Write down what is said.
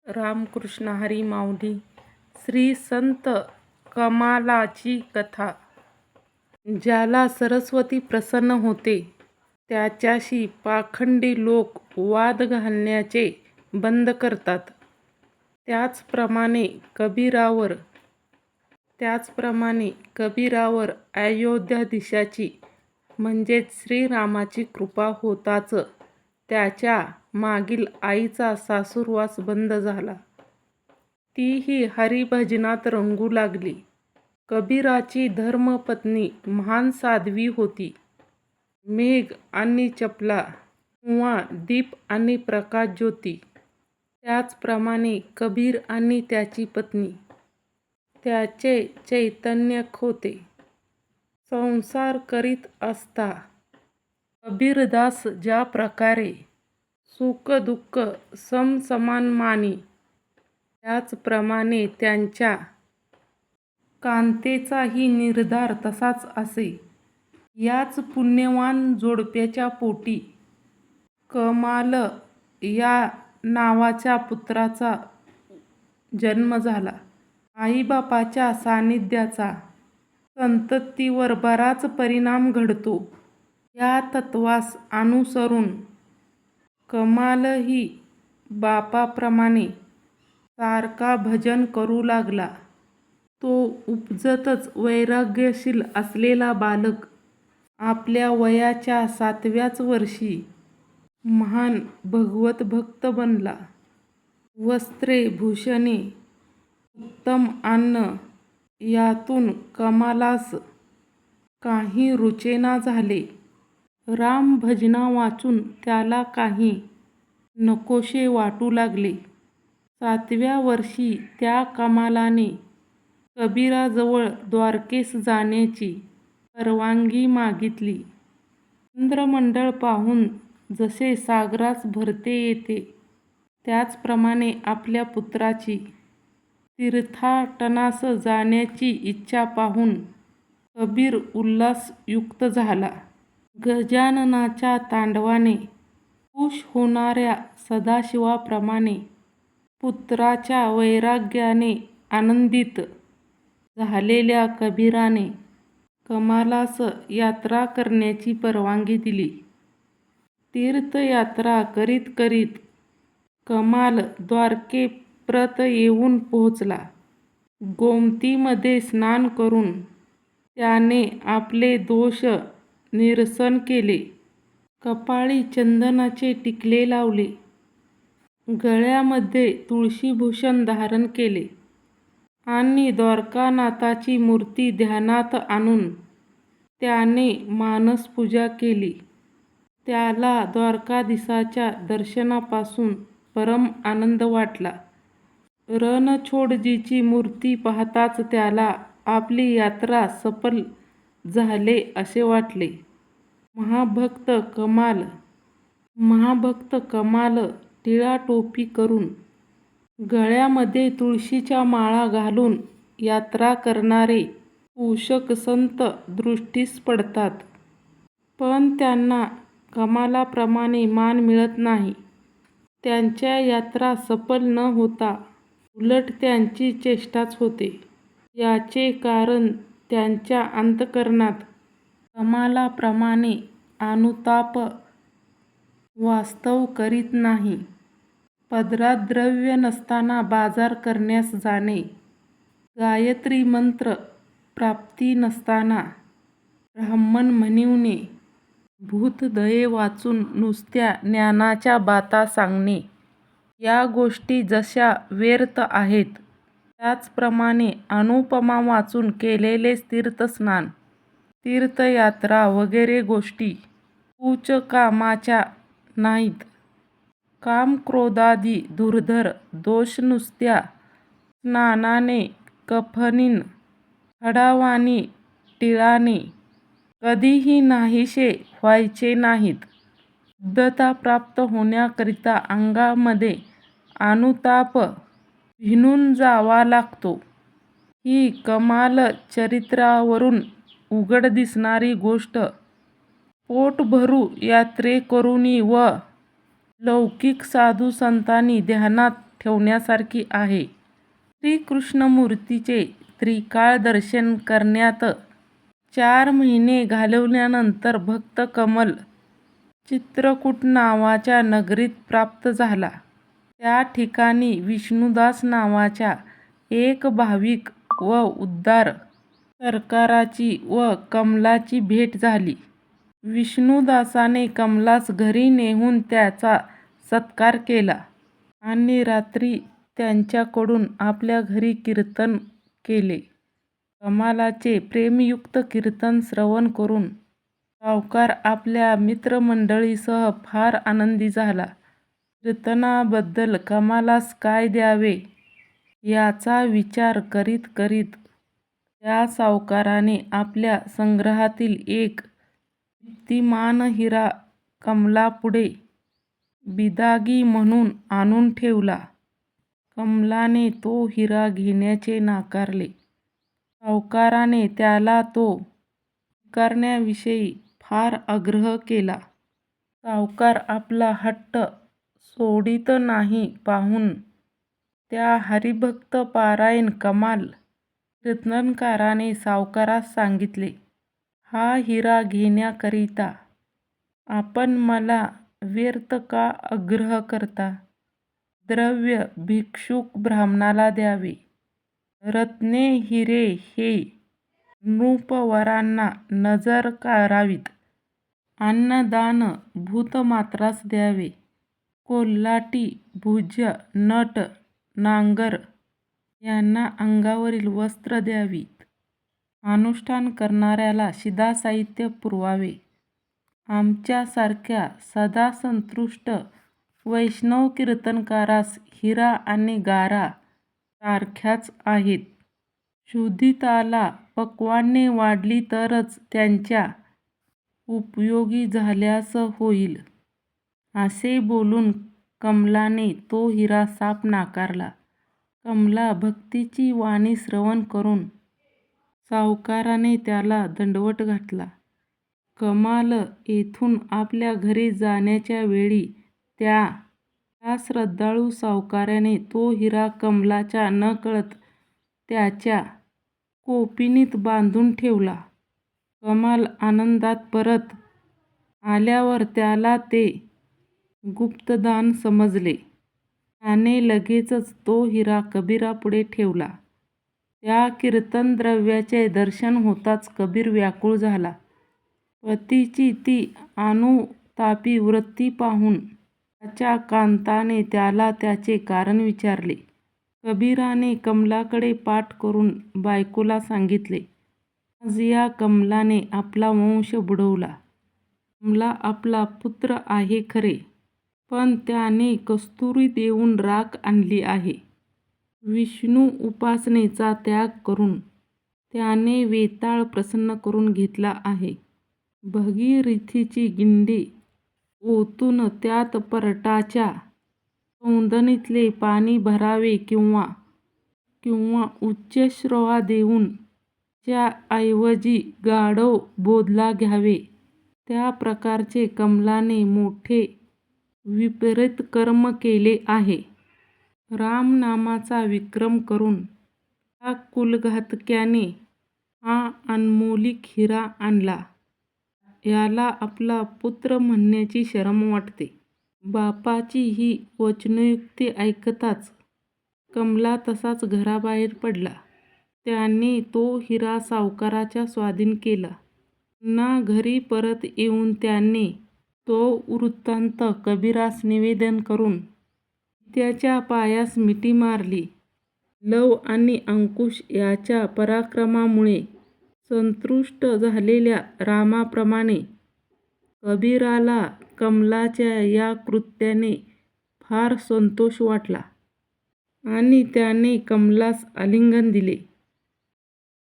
रामकृष्ण हरी माऊली श्री संत कमालाची कथा. ज्याला सरस्वती प्रसन्न होते त्याच्याशी पाखंडी लोक वाद घालण्याचे बंद करतात. त्याचप्रमाणे कबीरावर अयोध्याधीशाची म्हणजेच श्रीरामाची कृपा होताच त्याच्या मागील आईचा सासूरवास बंद झाला. तीही हरिभजनात रंगू लागली. कबीराची धर्मपत्नी महान साध्वी होती. मेघ आणि चपला किंवा दीप आणि प्रकाशज्योती. त्याचप्रमाणे कबीर आणि त्याची पत्नी त्याचे चैतन्यक होते. संसार करीत असता कबीरदास ज्या प्रकारे सुख दुःख समसमान मानी, त्याचप्रमाणे त्यांच्या कांतेचाही निर्धार तसाच असे. याच पुण्यवान जोडप्याच्या पोटी कमाल या नावाच्या पुत्राचा जन्म झाला. आईबापाच्या सान्निध्याचा संततीवर बराच परिणाम घडतो. या तत्त्वास अनुसरून कमालही बापाप्रमाणे सारखा भजन करू लागला. तो उपजतच वैराग्यशील असलेला बालक आपल्या वयाच्या 7व्याच वर्षी महान भगवतभक्त बनला. वस्त्रे, भूषणे, उत्तम अन्न यातून कमालास काही रुचेना झाले. रामभजना वाचून त्याला काही नकोशे वाटू लागले. 7व्या वर्षी त्या कमालाने कबीराजवळ द्वारकेस जाण्याची परवानगी मागितली. चंद्रमंडळ पाहून जसे सागरास भरते येते, त्याचप्रमाणे आपल्या पुत्राची तीर्थाटनास जाण्याची इच्छा पाहून कबीर उल्हासयुक्त झाला. गजाननाच्या तांडवाने खुश होणाऱ्या सदाशिवाप्रमाणे पुत्राच्या वैराग्याने आनंदित झालेल्या कबीराने कमालास यात्रा करण्याची परवानगी दिली. तीर्थयात्रा करीत करीत कमाल द्वारकेप्रत येऊन पोहोचला. गोमतीमध्ये स्नान करून त्याने आपले दोष निरसन केले. कपाळी चंदनाचे टिकले लावले. गळ्यामध्ये तुळशीभूषण धारण केले आणि द्वारकानाथाची मूर्ती ध्यानात आणून त्याने मानसपूजा केली. त्याला द्वारकाधीशाच्या दर्शनापासून परम आनंद वाटला. रणछोडजीची मूर्ती पाहताच त्याला आपली यात्रा सफल झाले असे वाटले. महाभक्त कमाल टिळा टोपी करून गळ्यामध्ये तुळशीच्या माळा घालून यात्रा करणारे पूषक संत दृष्टीस पडतात. पण त्यांना कमालाप्रमाणे मान मिळत नाही. त्यांच्या यात्रा सफल न होता उलट त्यांची चेष्टाच होते. याचे कारण त्यांच्या अंतःकरणात कमालाप्रमाणे अनुताप वास्तव करीत नाही. पदरात द्रव्य नसताना बाजार करण्यास जाणे, गायत्री मंत्र प्राप्ती नसताना ब्राह्मण म्हणविणे, भूतदये वाचून नुसत्या ज्ञानाच्या बाता सांगणे या गोष्टी जशा व्यर्थ आहेत, त्याचप्रमाणे अनुपमा वाचून केलेले तीर्थस्नान, तीर्थयात्रा वगैरे गोष्टी तुच्छ कामाच्या नाहीत. कामक्रोधादी धुरंधर दोष नुसत्या स्नानाने, कफनीन, खडावानी टिळाने कधीही नाहीसे व्हायचे नाहीत. शुद्धता प्राप्त होण्याकरिता अंगामध्ये अनुताप भिनून जावा लागतो. ही कमाल चरित्रावरून उघड दिसणारी गोष्ट पोटभरू यात्रेकरूंनी व लौकिक साधू संतांनी ध्यानात ठेवण्यासारखी आहे. श्रीकृष्णमूर्तीचे त्रिकाळ दर्शन करण्यात 4 महिने घालवल्यानंतर भक्त कमल चित्रकूट नावाच्या नगरीत प्राप्त झाला. त्या ठिकाणी विष्णुदास नावाच्या एक भाविक व उदार सरकाराची व कमलाची भेट झाली. विष्णुदासाने कमलास घरी नेऊन त्याचा सत्कार केला आणि रात्री त्यांच्याकडून आपल्या घरी कीर्तन केले. कमलाचे प्रेमयुक्त कीर्तन श्रवण करून सावकार आपल्या मित्रमंडळीसह फार आनंदी झाला. कीर्तनाबद्दल कमलास काय द्यावे याचा विचार करीत करीत त्या सावकाराने आपल्या संग्रहातील एक दीप्तिमान हिरा कमलापुढे बिदागी म्हणून आणून ठेवला. कमलाने तो हिरा घेण्याचे नाकारले. सावकाराने त्याला तो स्वीकारण्याविषयी फार आग्रह केला. सावकार आपला हट्ट सोडित नाही पाहून त्या हरिभक्त पारायण कमाल कीर्तनकाराने सावकारास सांगितले, हा हिरा घेण्याकरिता आपण मला व्यर्थ का आग्रह करता? द्रव्य भिक्षुक ब्राह्मणाला द्यावे. रत्ने हिरे हे नृपवरांना नजर करावीत. अन्नदान भूतमात्रास द्यावे. कोल्हाटी भुज नट नांगर यांना अंगावरील वस्त्र द्यावीत. अनुष्ठान करणाऱ्याला शिधासाहित्य पुरवावे. आमच्यासारख्या सदा संतुष्ट वैष्णव कीर्तनकारास हिरा आणि गारा सारख्याच आहेत. क्षुधिताला पक्वान्ने वाढली तरच त्यांच्या उपयोगी झाल्यास होईल. असे बोलून कमलाने तो हिरा साफ नाकारला. कमला भक्तीची वाणी श्रवण करून सावकाराने त्याला दंडवत घातला. कमाल येथून आपल्या घरी जाण्याच्या वेळी त्या श्रद्धाळू सावकाराने तो हिरा कमलाच्या नकळत त्याच्या कोपिनीत बांधून ठेवला. कमाल आनंदात परत आल्यावर त्याला ते गुप्तदान समजले. त्याने लगेचच तो हिरा कबीरापुढे ठेवला. त्या कीर्तन द्रव्याचे दर्शन होताच कबीर व्याकुळ झाला. पतीची ती अनुतापी वृत्ती पाहून त्याच्या कांताने त्याला त्याचे कारण विचारले. कबीराने कमलाकडे पाठ करून बायकोला सांगितले, आज या कमलाने आपला वंश बुडवला. कमला आपला पुत्र आहे खरे, पण त्याने कस्तुरी देऊन राख आणली आहे. विष्णू उपासनेचा त्याग करून त्याने वेताळ प्रसन्न करून घेतला आहे. भगीरथीची गिंडी ओतून त्यात परटाच्या सौंदणीतले पाणी भरावे किंवा उच्चश्रवा देऊन त्याऐवजी गाढव बोधला घ्यावे. त्या प्रकारचे कमलाने मोठे विपरीत कर्म केले आहे. रामनामाचा विक्रम करून त्या कुलघातक्याने हा अनमोलिक हिरा आणला. याला आपला पुत्र म्हणण्याची शरम वाटते. बापाची ही वचनयुक्ती ऐकताच कमला तसाच घराबाहेर पडला. त्याने तो हिरा सावकाराच्या स्वाधीन केला. पुन्हा घरी परत येऊन त्याने तो वृत्तांत कबीरास निवेदन करून त्याच्या पायास मिठी मारली. लव आणि अंकुश याच्या पराक्रमामुळे संतुष्ट झालेल्या रामाप्रमाणे कबीराला कमलाच्या या कृत्याने फार संतोष वाटला आणि त्याने कमलास आलिंगन दिले.